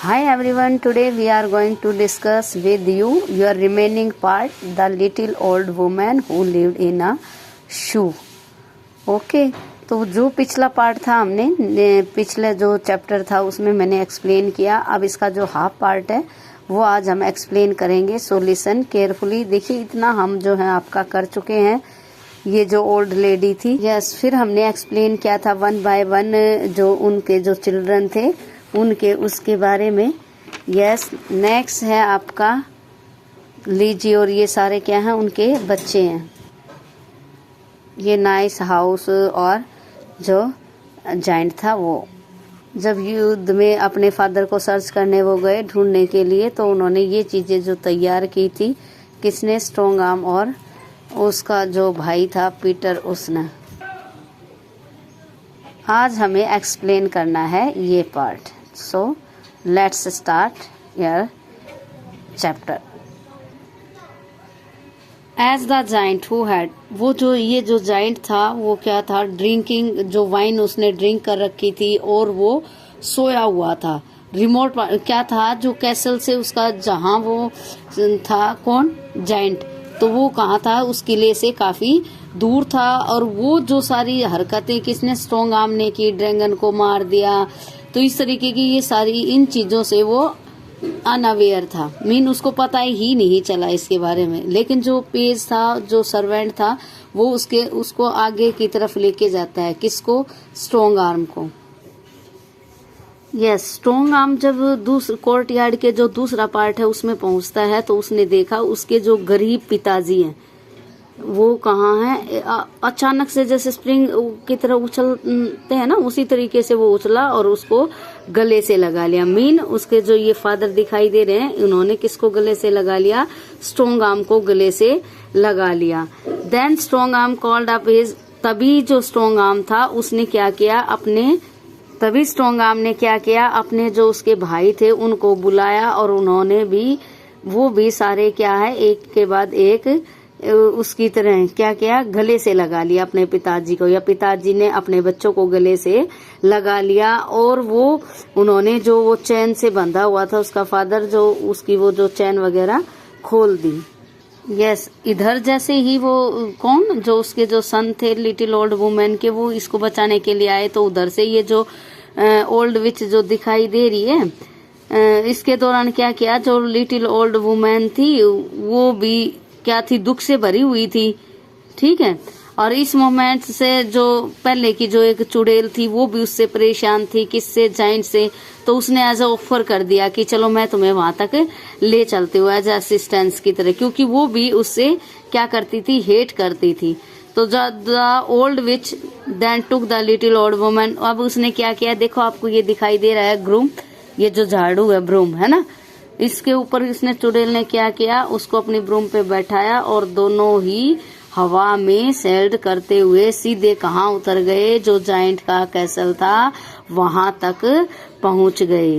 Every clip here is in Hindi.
Hi everyone, today we are going to discuss with you your remaining part, the little old woman who lived in a shoe. Okay, तो जो पिछला पार्ट था हमने पिछले जो चैप्टर था उसमें मैंने एक्सप्लेन किया। अब इसका जो हाफ पार्ट है वो आज हम एक्सप्लेन करेंगे। So listen carefully. देखिए इतना हम जो है आपका कर चुके हैं। ये जो ओल्ड लेडी थी, यस, फिर हमने एक्सप्लेन किया था वन बाय वन जो उनके जो चिल्ड्रन थे उनके उसके बारे में। यस, नेक्स्ट है आपका लीजी, और ये सारे क्या हैं, उनके बच्चे हैं। ये नाइस हाउस और जो जाइंट था वो जब युद्ध में अपने फादर को सर्च करने वो गए ढूंढने के लिए, तो उन्होंने ये चीज़ें जो तैयार की थी, किसने? स्ट्रॉन्ग आर्म और उसका जो भाई था पीटर, उसने। आज हमें एक्सप्लेन करना है ये part. So let's start your chapter. As the giant who had, वो जो ये जो जाइंट था वो क्या था? ड्रिंकिंग, जो वाइन उसने ड्रिंक कर रखी थी और वो सोया हुआ था। रिमोट क्या था जो कैसल से उसका, जहां वो था, कौन? जाइंट, तो वो कहाँ था? उस किले से काफी दूर था। और वो जो सारी हरकतें किसने? स्ट्रॉन्ग आर्म ने की, ड्रैगन को मार दिया, तो इस तरीके की ये सारी इन चीजों से वो अनअवेयर था। मीन उसको पता ही नहीं चला इसके बारे में। लेकिन जो पेज था, जो सर्वेंट था, वो उसको आगे की तरफ लेके जाता है। किसको? स्ट्रॉन्ग आर्म को। यस, स्ट्रॉन्ग आर्म जब दूसरे कोर्ट यार्ड के जो दूसरा पार्ट है उसमें पहुंचता है तो उसने देखा उसके जो गरीब पिताजी हैं वो कहाँ है। अचानक से जैसे स्प्रिंग की तरह उछलते हैं ना, उसी तरीके से वो उछला और उसको गले से लगा लिया। मीन उसके जो ये फादर दिखाई दे रहे हैं, उन्होंने किसको गले से लगा लिया? स्ट्रॉन्ग आर्म को गले से लगा लिया। Then strong arm called up his, तभी जो स्ट्रॉन्ग आर्म था उसने क्या किया? तभी स्ट्रॉन्ग आर्म ने क्या किया? अपने जो उसके भाई थे उनको बुलाया और उन्होंने भी, वो भी सारे क्या है, एक के बाद एक उसकी तरह क्या किया? गले से लगा लिया अपने पिताजी को, या पिताजी ने अपने बच्चों को गले से लगा लिया। और वो उन्होंने जो वो चैन से बंधा हुआ था उसका फादर, जो उसकी वो जो चैन वगैरह खोल दी। यस, इधर जैसे ही वो कौन, जो उसके जो सन थे लिटिल ओल्ड वुमेन के, वो इसको बचाने के लिए आए, तो उधर से ये जो ओल्ड विच जो दिखाई दे रही है, इसके दौरान क्या किया? जो लिटिल ओल्ड वुमेन थी वो भी क्या थी? दुख से भरी हुई थी, ठीक है। और इस मोमेंट से जो पहले की जो एक चुड़ैल थी वो भी उससे परेशान थी। किससे? जाइंट से। तो उसने एज अ ऑफर कर दिया कि चलो मैं तुम्हें वहां तक ले चलती हूँ एज असिस्टेंस की तरह, क्योंकि वो भी उससे क्या करती थी? हेट करती थी। तो the old witch then took the little old woman, अब उसने क्या किया? देखो आपको ये दिखाई दे रहा है ग्रूम, ये जो झाड़ू है, ब्रूम है ना, इसके ऊपर इसने, चुड़ैल ने क्या किया? उसको अपनी ब्रूम पे बैठाया और दोनों ही हवा में सेल्ड करते हुए सीधे कहाँ उतर गए? जो जाइंट का कैसल था वहां तक पहुंच गए।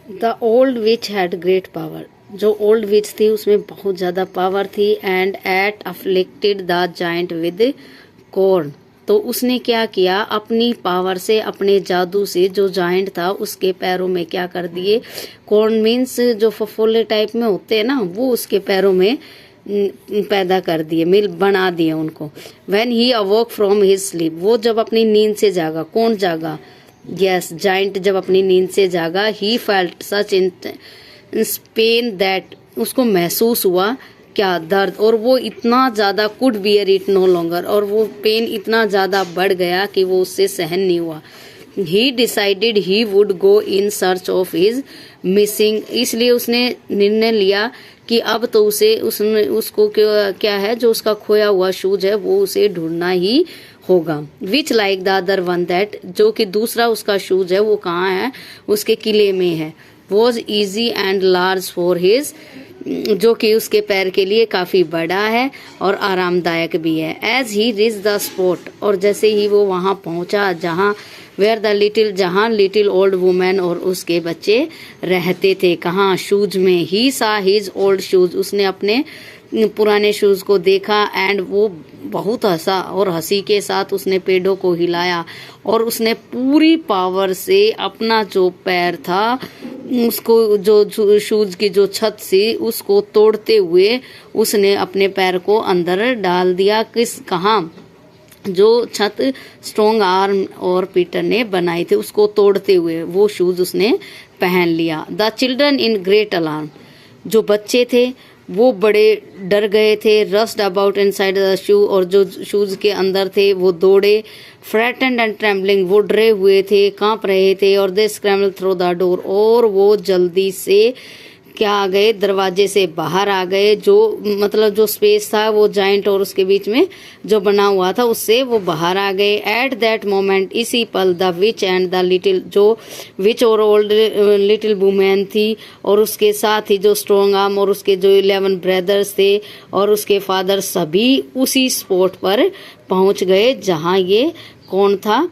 The old witch had great power, जो ओल्ड विच थी उसमें बहुत ज्यादा पावर थी। And at afflicted the giant with corn, तो उसने क्या किया? अपनी पावर से, अपने जादू से जो जाइंट था उसके पैरों में क्या कर दिए? कॉर्न मीन्स जो फफोले टाइप में होते हैं ना, वो उसके पैरों में पैदा कर दिए, मिल बना दिए उनको। When he अवोक from his sleep, वो जब अपनी नींद से जागा, कौन जागा? यस, जाइंट जब अपनी नींद से जागा, he felt such in pain that, उसको महसूस हुआ क्या? दर्द। और वो इतना ज्यादा could bear it no longer, और वो पेन इतना ज्यादा बढ़ गया कि वो उससे सहन नहीं हुआ। ही decided he would go in search of his missing, इसलिए उसने निर्णय लिया कि अब तो उसको क्या है, जो उसका खोया हुआ शूज है वो उसे ढूंढना ही होगा। Which like the other one that, जो कि दूसरा उसका शूज है वो कहाँ है? उसके किले में है। Was easy and large for his, जो कि उसके पैर के लिए काफी बड़ा है और आरामदायक भी है। As he reach the spot, और जैसे ही वो वहां पहुंचा जहां जहां लिटिल ओल्ड वुमेन और उसके बच्चे रहते थे, कहाँ? शूज में। ही सा हिज ओल्ड शूज, उसने अपने पुराने शूज को देखा एंड वो बहुत हंसा और हंसी के साथ उसने पेड़ों को हिलाया और उसने पूरी पावर से अपना जो पैर था उसको, जो शूज की जो छत थी उसको तोड़ते हुए उसने अपने पैर को अंदर डाल दिया। कहाँ? जो छत स्ट्रॉन्ग आर्म और पीटर ने बनाई थी उसको तोड़ते हुए वो शूज उसने पहन लिया। The children in great alarm, जो बच्चे थे वो बड़े डर गए थे। Rushed about inside the shoe, और जो शूज के अंदर थे वो दौड़े। फ्रैटेंड एंड ट्रेम्बलिंग, वो डरे हुए थे, कांप रहे थे। और दे स्क्रैम्बल्ड थ्रू द डोर, और वो जल्दी से क्या आ गए, दरवाजे से बाहर आ गए। जो मतलब जो स्पेस था वो जाइंट और उसके बीच में जो बना हुआ था उससे वो बाहर आ गए। एट दैट मोमेंट, इसी पल, the which and the little, जो विच और ओल्ड लिटिल वुमेन थी और उसके साथ ही जो स्ट्रॉन्ग आर्म और उसके जो 11 ब्रदर्स थे और उसके फादर, सभी उसी स्पॉट पर पहुंच गए जहां ये कौन था,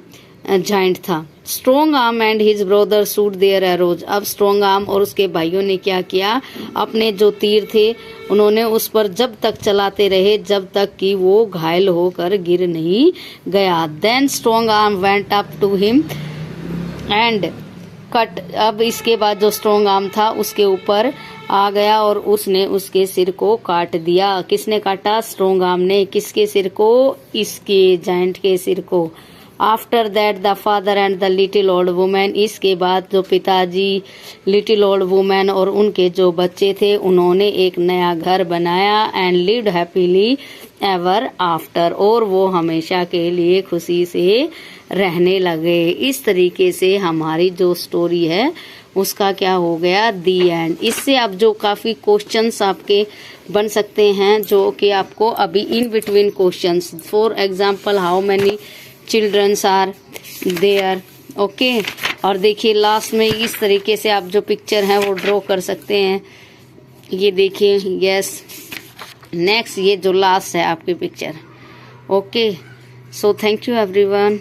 जाइंट था। Strong arm and his brother shoot their arrows, अब स्ट्रॉन्ग आर्म और उसके भाइयों ने क्या किया, अपने जो तीर थे उन्होंने उस पर जब तक चलाते रहे जब तक कि वो घायल होकर गिर नहीं गया। Then strong arm went up to him and cut, अब इसके बाद जो स्ट्रॉन्ग आर्म था उसके ऊपर आ गया और उसने उसके सिर को काट दिया। किसने काटा? स्ट्रॉन्ग आर्म ने। किसके सिर को? इसके जाइंट के सिर को। After that the father and the little old women, इसके बाद जो पिताजी, लिटिल ओल्ड वुमेन और उनके जो बच्चे थे उन्होंने एक नया घर बनाया। And lived happily ever after, और वो हमेशा के लिए खुशी से रहने लगे। इस तरीके से हमारी जो स्टोरी है उसका क्या हो गया, दी एंड। इससे अब जो काफ़ी क्वेश्चंस आपके बन सकते हैं जो कि आपको अभी in between questions, for example how many childrens are there, okay. और देखिए लास्ट में इस तरीके से आप जो पिक्चर है वो ड्रॉ कर सकते हैं। ये देखिए, यस। नेक्स्ट ये जो लास्ट है आपकी picture, okay. So thank you everyone.